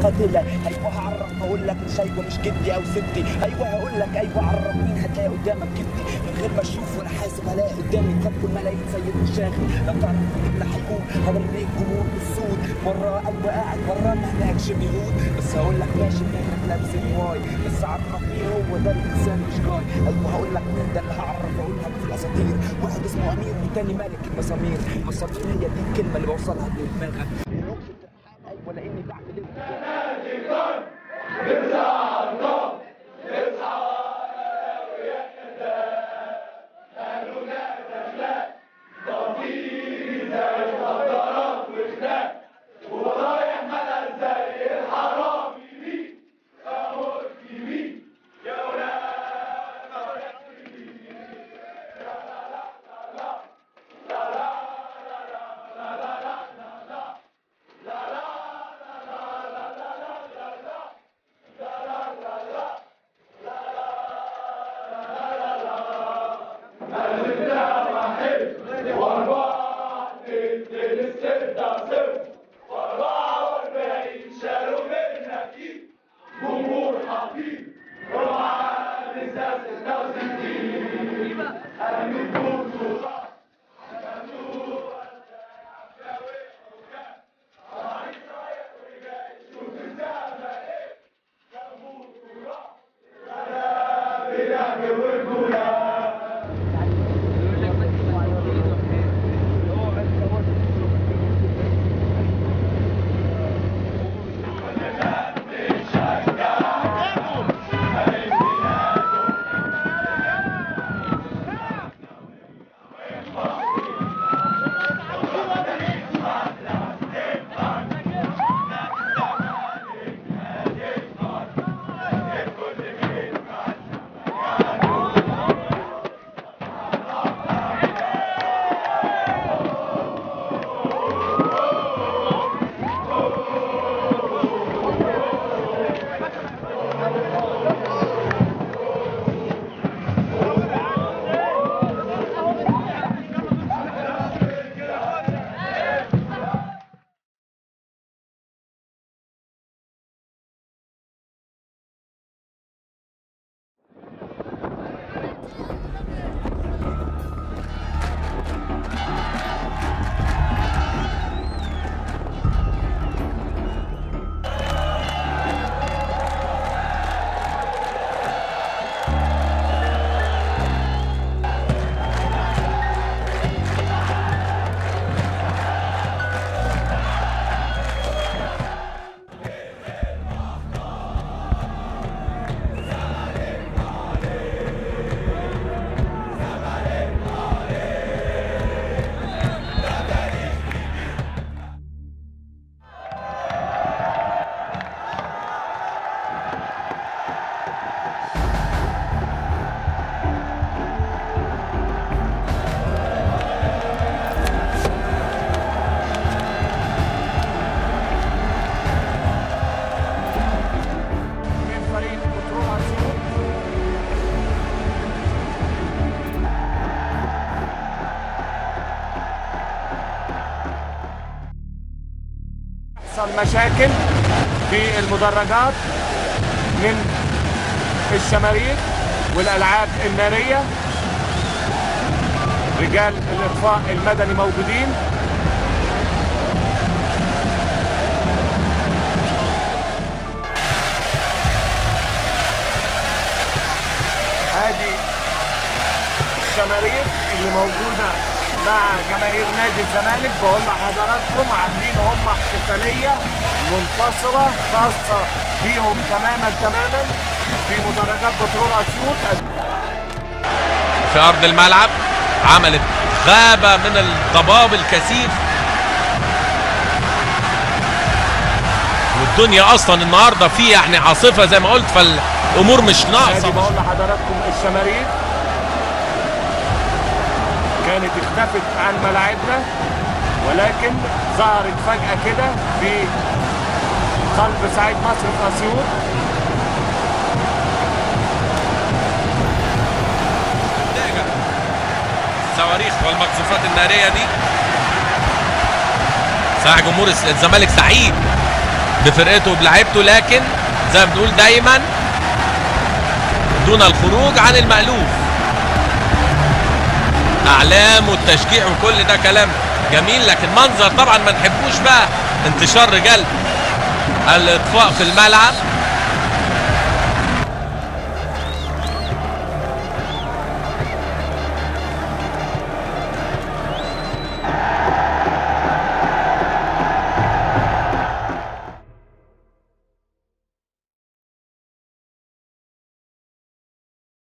قاتلة. ايوه هعرف اقول لك مش ايوه مش جدي او ستي، ايوه هقول لك ايوه عرف مين هتلاقي قدامك جدي من غير ما اشوف ولا حاسب هلاقي قدامي كب الملايين سيد الشاغل. لو تعرف اللي هيقول هضرب ليك جمهور بالسود مرة ايوه قاعد برا ما هناك شبه يهود، بس هقول لك ماشي منك لابس الواي بس عرف مين هو ده الانسان مش جاي. ايوه هقول لك مين ده اللي هعرف اقول لك في الاساطير، واحد اسمه امير والتاني ملك المسامير. المسامير هي دي الكلمة اللي بوصلها لدماغك. ايوه لاني بعمل مشاكل في المدرجات من الشماريخ والألعاب النارية. رجال الإطفاء المدني موجودين. هذه الشماريخ اللي موجوده مع جماهير نادي الزمالك. بقول لحضراتكم عاملين هم احتفاليه منفصله خاصه بيهم تماما في مدرجات بترول اسيوط. في ارض الملعب عملت غابه من الضباب الكثيف، والدنيا اصلا النهارده في يعني عاصفه زي ما قلت، فالامور مش ناقصه. بقول لحضراتكم الشماريخ كانت اختفت عن ملاعبنا، ولكن ظهرت فجأة كده في قلب سعيد مصر في اسيوط. الصواريخ والمقذوفات النارية دي صحيح جمهور الزمالك سعيد بفرقته وبلعبته، لكن زي ما بنقول دايما دون الخروج عن المألوف. اعلام والتشجيع وكل ده كلام جميل، لكن منظر طبعا ما نحبوش بقى انتشار رجال الاطفاء في الملعب